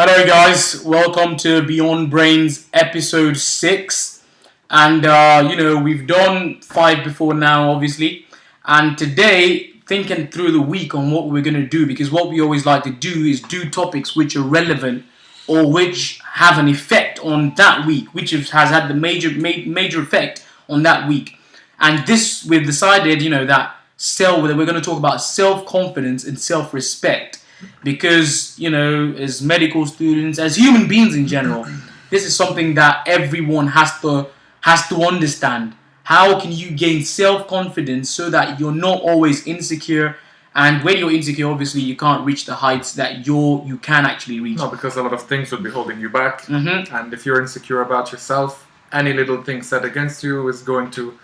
Hello, guys. Welcome to Beyond Brains episode 6. And, we've done 5 before now, obviously. And today, thinking through the week on what we're going to do, because what we always like to do is do topics which are relevant or which have an effect on that week, which has had the major effect on that week. And this, we've decided, that we're going to talk about self-confidence and self-respect. Because, as medical students, as human beings in general, this is something that everyone has to understand. How can you gain self-confidence so that you're not always insecure? And when you're insecure, obviously, you can't reach the heights that you can actually reach. No, because a lot of things would be holding you back. Mm-hmm. And if you're insecure about yourself, any little thing said against you is going to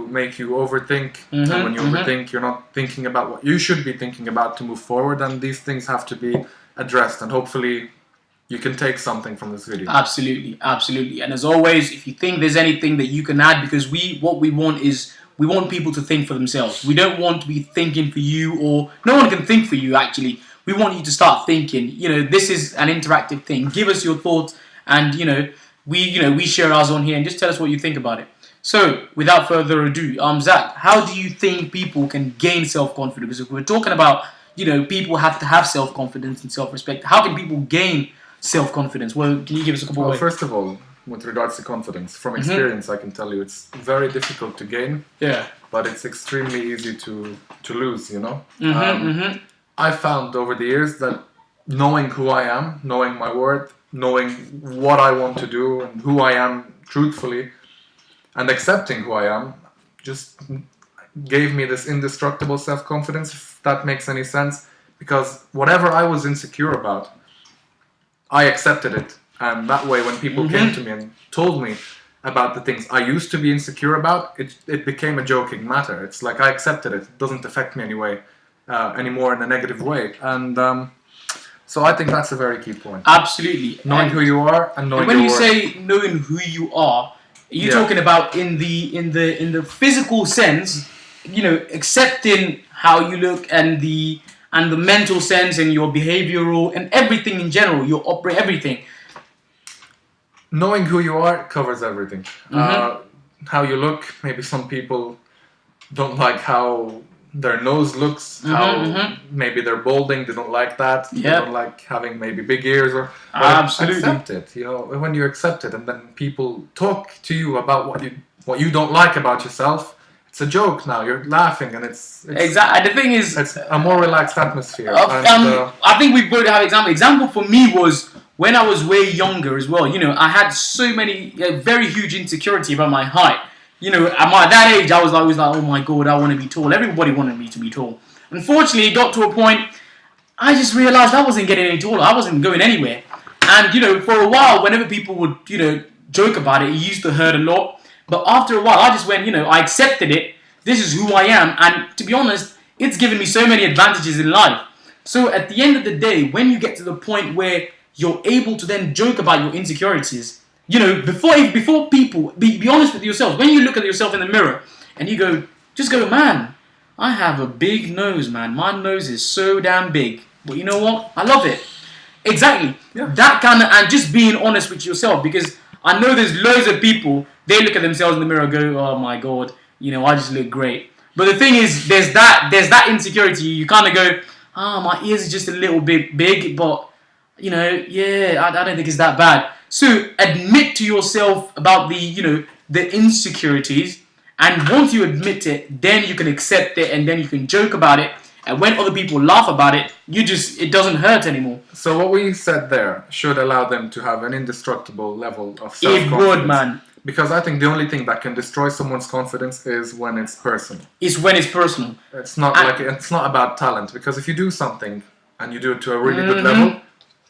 make you overthink. Mm-hmm. And when you overthink, you're not thinking about what you should be thinking about to move forward. And these things have to be addressed. And hopefully you can take something from this video. Absolutely. And as always, if you think there's anything that you can add, because we want people to think for themselves. We don't want to be thinking for you, or no one can think for you, actually. We want you to start thinking. This is an interactive thing. Give us your thoughts, and we share ours on here, and just tell us what you think about it. So, without further ado, Zach, how do you think people can gain self-confidence? Because if we're talking about, people have to have self-confidence and self-respect, how can people gain self-confidence? Well, can you give us a couple of ways? First of all, with regards to confidence, from experience, I can tell you it's very difficult to gain. Yeah. But it's extremely easy to lose, I found over the years that knowing who I am, knowing my worth, knowing what I want to do and who I am truthfully, and accepting who I am, just gave me this indestructible self-confidence, if that makes any sense. Because whatever I was insecure about, I accepted it. And that way, when people came to me and told me about the things I used to be insecure about, it became a joking matter. It's like I accepted it. It doesn't affect me anymore in a negative way. And so I think that's a very key point. Absolutely. Knowing who you are and knowing when your you worth. say knowing who you are talking about in the physical sense, accepting how you look, and the mental sense, and your behavioral and everything in general, your everything. Knowing who you are covers everything. How you look, maybe some people don't like how their nose looks, how maybe they're balding, they don't like that. Yep. They don't like having maybe big ears or Absolutely. accept it. When you accept it and then people talk to you about what you don't like about yourself, it's a joke now. You're laughing and it's exactly. The thing is, it's a more relaxed atmosphere. I think we both have example. Example for me was when I was way younger as well. I had so many very huge insecurity about my height. At that age, I was always like, oh my god, I want to be tall. Everybody wanted me to be tall. Unfortunately, it got to a point, I just realized I wasn't getting any taller. I wasn't going anywhere. And, for a while, whenever people would, joke about it used to hurt a lot. But after a while, I just went, I accepted it. This is who I am. And to be honest, it's given me so many advantages in life. So at the end of the day, when you get to the point where you're able to then joke about your insecurities, before people, be honest with yourself. When you look at yourself in the mirror and you go, man, I have a big nose, man. My nose is so damn big. But you know what? I love it. Exactly. Yeah. That kind of, and just being honest with yourself, because I know there's loads of people, they look at themselves in the mirror and go, oh my god, I just look great. But the thing is, there's that insecurity. You kind of go, my ears are just a little bit big, but, I don't think it's that bad. So admit to yourself about the insecurities, and once you admit it, then you can accept it, and then you can joke about it. And when other people laugh about it, it doesn't hurt anymore. So what we said there should allow them to have an indestructible level of self-confidence. It would, man. Because I think the only thing that can destroy someone's confidence is when it's personal. It's when it's personal. It's not about talent. Because if you do something and you do it to a really good level,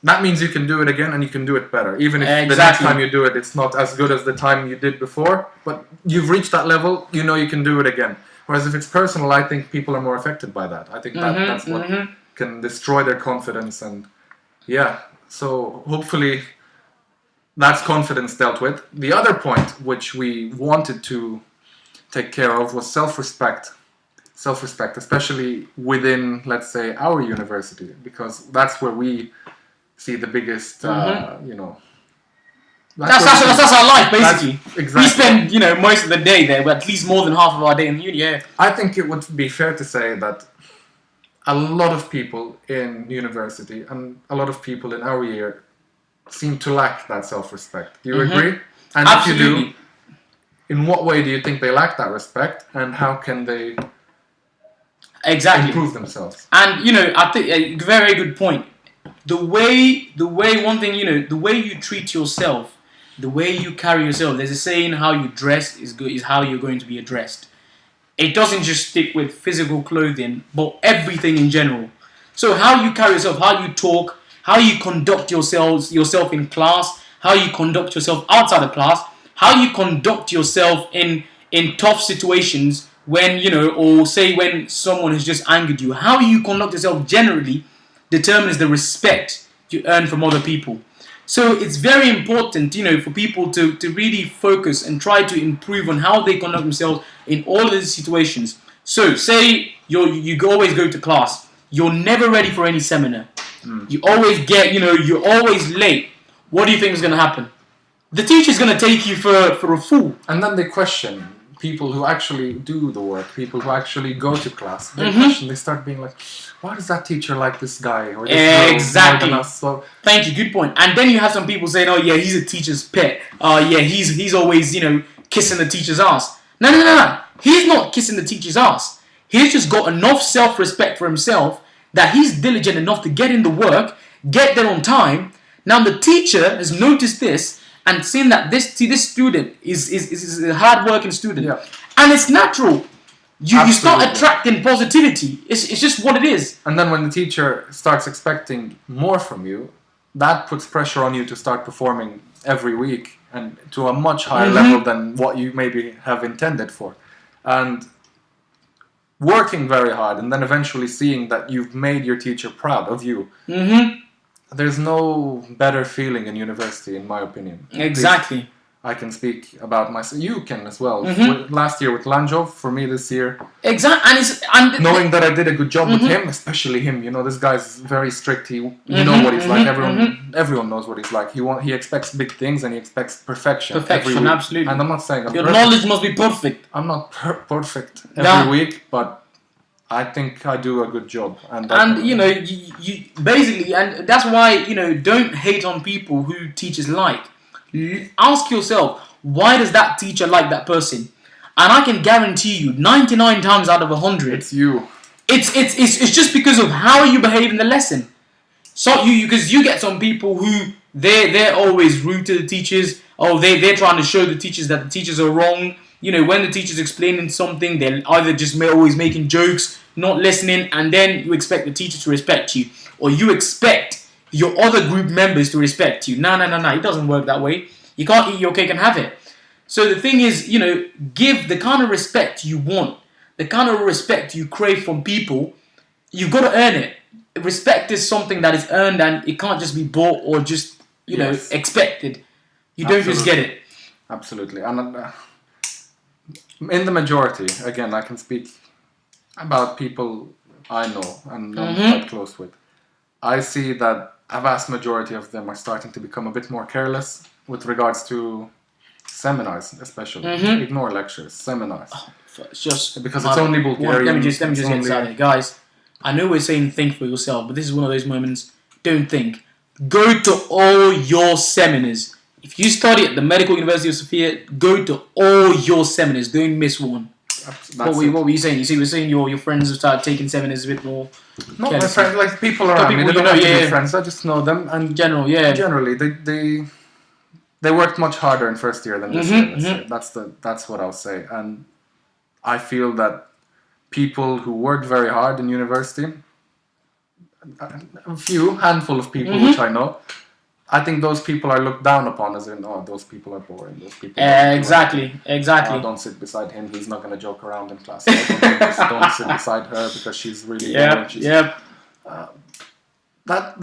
that means you can do it again and you can do it better. Even if the next time you do it, it's not as good as the time you did before. But you've reached that level, you can do it again. Whereas if it's personal, I think people are more affected by that. I think that's what can destroy their confidence. And so hopefully that's confidence dealt with. The other point which we wanted to take care of was self-respect. Self-respect, especially within, let's say, our university, because that's where we see the biggest, you know. That's our life, basically. Exactly. We spend, you know, most of the day there, but at least more than half of our day in uni. Yeah. I think it would be fair to say that a lot of people in university and a lot of people in our year seem to lack that self-respect. Do you agree? And Absolutely. if you do, in what way do you think they lack that respect, and how can they Exactly. improve themselves? And you know, I think a very good point. The way one thing, you know, the way you treat yourself, the way you carry yourself. There's a saying: how you dress is how you're going to be addressed. It doesn't just stick with physical clothing, but everything in general. So how you carry yourself, how you talk, how you conduct yourself in class, how you conduct yourself outside of class, how you conduct yourself in tough situations when, you know, or say when someone has just angered you. How you conduct yourself generally determines the respect you earn from other people. So it's very important, you know, for people to really focus and try to improve on how they conduct themselves in all of these situations. So say you always go to class. You're never ready for any seminar. You always get, you know, you're always late. What do you think is going to happen? The teacher's going to take you for a fool. And then they question people who actually do the work, people who actually go to class. They question, they start being like, why does that teacher like this guy or this girl Exactly. more than us? So, Thank you, good point. And then you have some people saying, oh yeah, he's a teacher's pet. Yeah, he's always, you know, kissing the teacher's ass. No. He's not kissing the teacher's ass. He's just got enough self-respect for himself that he's diligent enough to get in the work, get there on time. Now the teacher has noticed this and seen that this student is a hard-working student. Yeah. And it's natural. You start Absolutely. attracting positivity. It's just what it is. and then when the teacher starts expecting more from you, that puts pressure on you to start performing every week and to a much higher level than what you maybe have intended for. And working very hard and then eventually seeing that you've made your teacher proud of you. There's no better feeling in university, in my opinion. Exactly. I can speak about myself. You can as well. Last year with Lanjov, for me this year, Exactly. And knowing that I did a good job with him, especially him. You know, this guy's very strict. You know what he's like. Everyone knows what he's like. He expects big things and he expects perfection. every week. Absolutely. And I'm not saying I'm your perfect. knowledge must be perfect. I'm not perfect every Yeah. week, but I think I do a good job. And you know, you basically, and that's why, you know, don't hate on people who teachers like. Ask yourself, why does that teacher like that person? And I can guarantee you, 99 times out of 100, it's you. it's just because of how you behave in the lesson. So because you get some people who they're always rude to the teachers. Oh, they're trying to show the teachers that the teachers are wrong. You know, when the teacher's explaining something, they're either just always making jokes, not listening, and then you expect the teacher to respect you, or you expect your other group members to respect you. No. It doesn't work that way. You can't eat your cake and have it. So the thing is, you know, give the kind of respect you want, the kind of respect you crave from people. You've got to earn it. Respect is something that is earned, and it can't just be bought or just, you know, expected. You don't just get it. Absolutely. And in the majority, again, I can speak about people I know and I'm quite close with. I see that a vast majority of them are starting to become a bit more careless with regards to seminars, especially. Ignore lectures, seminars. It's just Because it's only Bulgarian. Let me just it's get only- inside it, guys. I know we're saying think for yourself, but this is one of those moments. Don't think. Go to all your seminars. If you study at the Medical University of Sofia, go to all your seminars. Don't miss one. What were you saying? You see, we're saying your friends have started taking seminars a bit more. Not my carelessly. friends, like people around me. people They don't you know, have to be yeah. friends. I just know them, and Generally, they worked much harder in first year than this year. Let's say. That's what I'll say, and I feel that people who worked very hard in university, a handful of people which I know, I think those people are looked down upon as in, oh, those people are boring. Those people. Exactly. Oh, don't sit beside him. He's not going to joke around in class. Don't sit beside her because she's really boring. That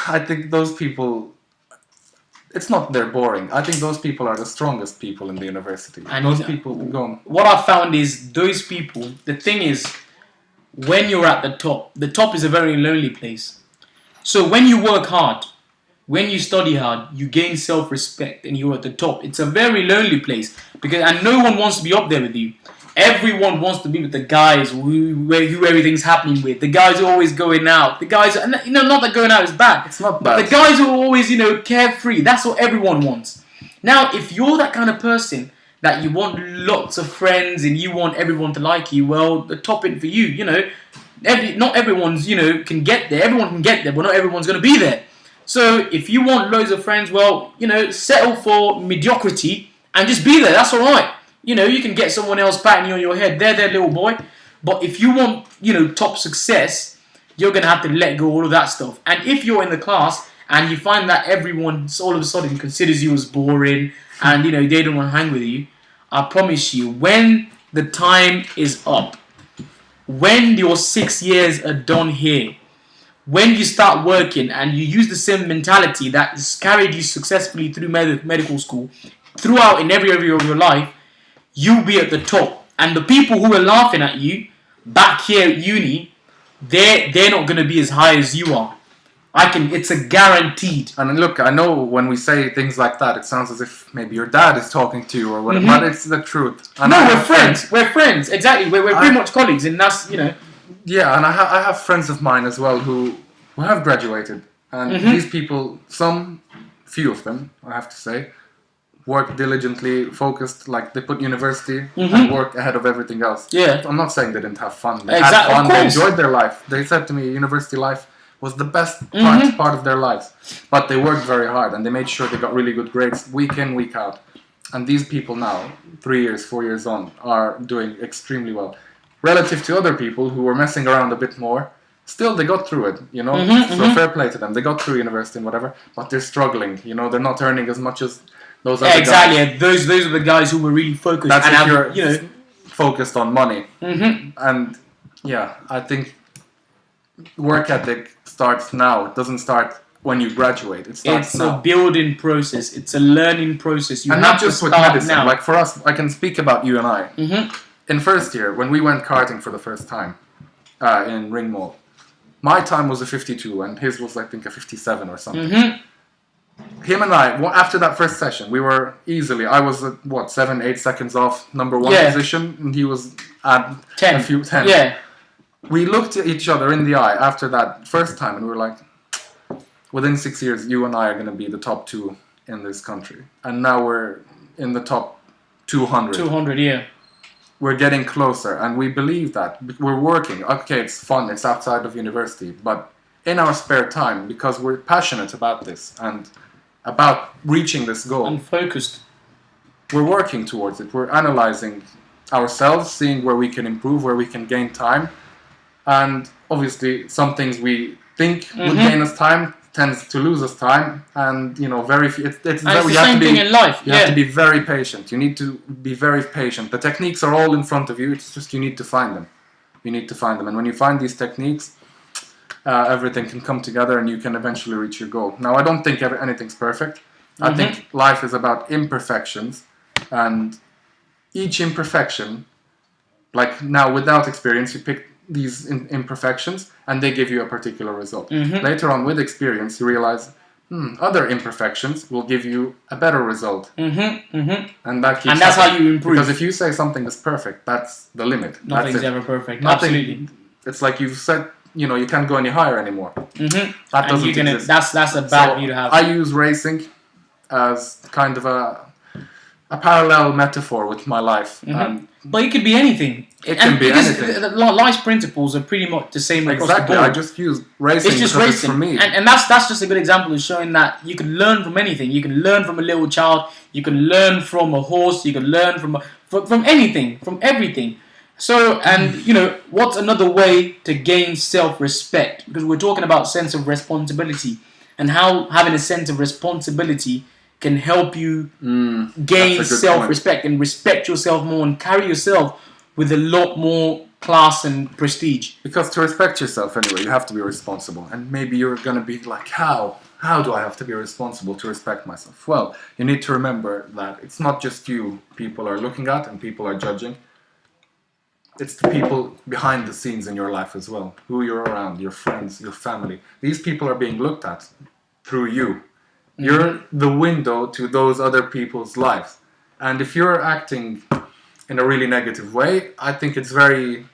I think those people. It's not they're boring. I think those people are the strongest people in the university. And those you know, people go on. What I found is those people. The thing is, when you're at the top is a very lonely place. So when you work hard, when you study hard, you gain self-respect and you're at the top. It's a very lonely place and no one wants to be up there with you. Everyone wants to be with the guys who everything's happening with. The guys who are always going out. The guys, not that going out is bad. It's not But bad. the guys who are always, carefree. That's what everyone wants. Now, if you're that kind of person that you want lots of friends and you want everyone to like you, well, the top end for you, not everyone's, can get there. Everyone can get there, but not everyone's going to be there. So if you want loads of friends, well, settle for mediocrity and just be there. That's all right. You can get someone else patting you on your head. They're their little boy. But if you want, top success, you're going to have to let go of all of that stuff. And if you're in the class and you find that everyone all of a sudden considers you as boring and, they don't want to hang with you, I promise you, when the time is up, when your 6 years are done here, when you start working and you use the same mentality that has carried you successfully through medical school, throughout in every area of your life, you'll be at the top. And the people who are laughing at you back here at uni, they're not going to be as high as you are. It's a guaranteed. And look, I know when we say things like that, it sounds as if maybe your dad is talking to you or whatever, but it's the truth. And no, we're friends. We're friends. Exactly. We're pretty much colleagues, and that's, Yeah, and I have friends of mine as well who have graduated. And these people, few of them, I have to say, work diligently, focused, like they put university and work ahead of everything else. Yeah. I'm not saying they didn't have fun. They Exactly. had fun, Of they course. enjoyed their life. They said to me, university life was the best part of their lives. But they worked very hard and they made sure they got really good grades week in, week out. And these people now, 3 years, 4 years on, are doing extremely well. Relative to other people who were messing around a bit more, still they got through it, So fair play to them. They got through university and whatever, but they're struggling, they're not earning as much as those other exactly. guys. Those are the guys who were really focused. That's and if you're focused on money. And yeah, I think work ethic starts now. It doesn't start when you graduate. It starts It's now. a building process. It's a learning process. You And have not just to with start medicine. now. Like for us, I can speak about you and I. In first year, when we went karting for the first time in Ringmall, my time was a 52 and his was, I think, a 57 or something. Him and I, after that first session, we were easily, I was at, 7-8 seconds off number one position, and he was at 10. 10. Yeah. We looked at each other in the eye after that first time, and we were like, within 6 years, you and I are going to be the top 2 in this country. And now we're in the top 200. 200, yeah. We're getting closer, and we believe that. We're working. Okay, it's fun, it's outside of university, but in our spare time, because we're passionate about this and about reaching this goal, And focused. we're working towards it. We're analyzing ourselves, seeing where we can improve, where we can gain time. And obviously, some things we think would gain us time tends to lose us time. And, very few. And it's the same thing in life. You have to be very patient. You need to be very patient. The techniques are all in front of you. It's just you need to find them. You need to find them. And when you find these techniques, everything can come together and you can eventually reach your goal. Now, I don't think anything's perfect. I think life is about imperfections. And each imperfection, like now without experience, you pick these imperfections and they give you a particular result. Later on with experience, you realize other imperfections will give you a better result. And that keeps And that's happening. how you improve. Because if you say something is perfect, that's the limit. Nothing's that's it. ever perfect. Nothing- Absolutely. It's like you've said, you can't go any higher anymore. That And doesn't you're gonna, exist. that's a bad So view to have. I use racing as kind of a parallel metaphor with my life. And But it could be anything. It can be because anything. Life's principles are pretty much the same across exactly, the I board. just use racing It's just because racing, it's for me. and that's just a good example of showing that you can learn from anything. You can learn from a little child. You can learn from a horse. You can learn from anything, from everything. So, and what's another way to gain self-respect? Because we're talking about sense of responsibility and how having a sense of responsibility can help you gain that's a good self-respect and respect yourself more and carry yourself with a lot more class and prestige. Because to respect yourself anyway, you have to be responsible. And maybe you're going to be like, how? How do I have to be responsible to respect myself? Well, you need to remember that it's not just you people are looking at and people are judging. It's the people behind the scenes in your life as well. Who you're around, your friends, your family. These people are being looked at through you. You're the window to those other people's lives. And if you're acting in a really negative way, I think it's very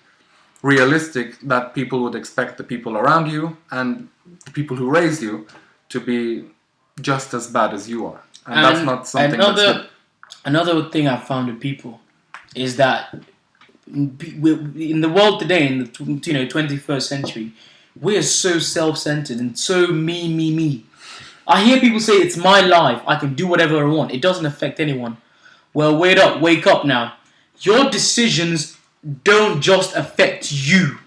realistic that people would expect the people around you and the people who raised you to be just as bad as you are. And that's not something Another thing I've found with people is that in the world today, in the 21st century, we are so self-centered and so me. I hear people say it's my life, I can do whatever I want, it doesn't affect anyone. Well, wake up now. Your decisions don't just affect you.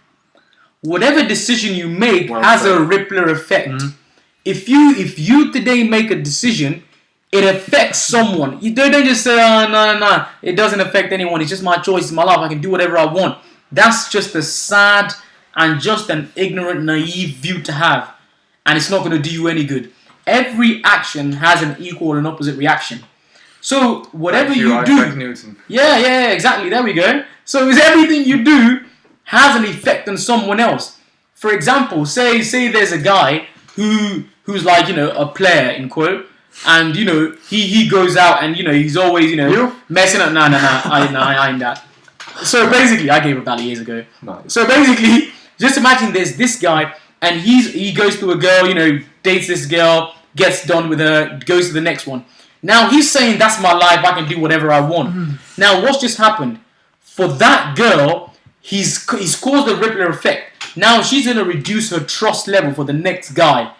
Whatever decision you make has a rippler effect. Mm-hmm. If you today make a decision, it affects someone. You don't just say, oh, no, it doesn't affect anyone. It's just my choice. It's my life. I can do whatever I want. That's just a sad and just an ignorant, naive view to have. And it's not going to do you any good. Every action has an equal and opposite reaction. So whatever you do... Isaac Newton. Yeah, exactly. There we go. So everything you do has an effect on someone else. For example, say there's a guy who's like, a player, in quote, and, he goes out and, he's always, messing up. No, I ain't that. So basically, I gave up that years ago. Nice. So basically, just imagine there's this guy and he goes to a girl, dates this girl, gets done with her, goes to the next one. Now he's saying that's my life, I can do whatever I want. Mm-hmm. Now what's just happened? For that girl, he's caused a rippler effect. Now she's going to reduce her trust level for the next guy.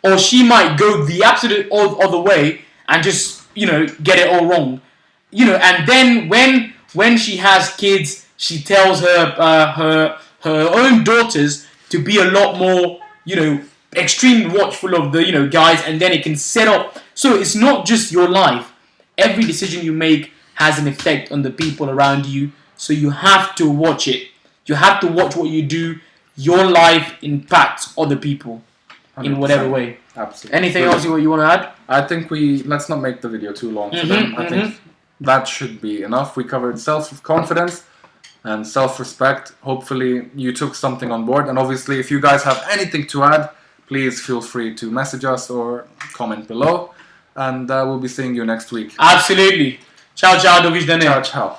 Or she might go the absolute other way and just, get it all wrong. And then when she has kids, she tells her own daughters to be a lot more, extremely watchful of the, guys, and then it can set up. So it's not just your life. Every decision you make has an effect on the people around you. So you have to watch it. You have to watch what you do. Your life impacts other people in whatever way. Absolutely. Anything else you want to add? I think let's not make the video too long for them. I think that should be enough. We covered self-confidence and self-respect. Hopefully you took something on board. And obviously, if you guys have anything to add, please feel free to message us or comment below. And we'll be seeing you next week. Absolutely. Ciao, do widzenia. Ciao.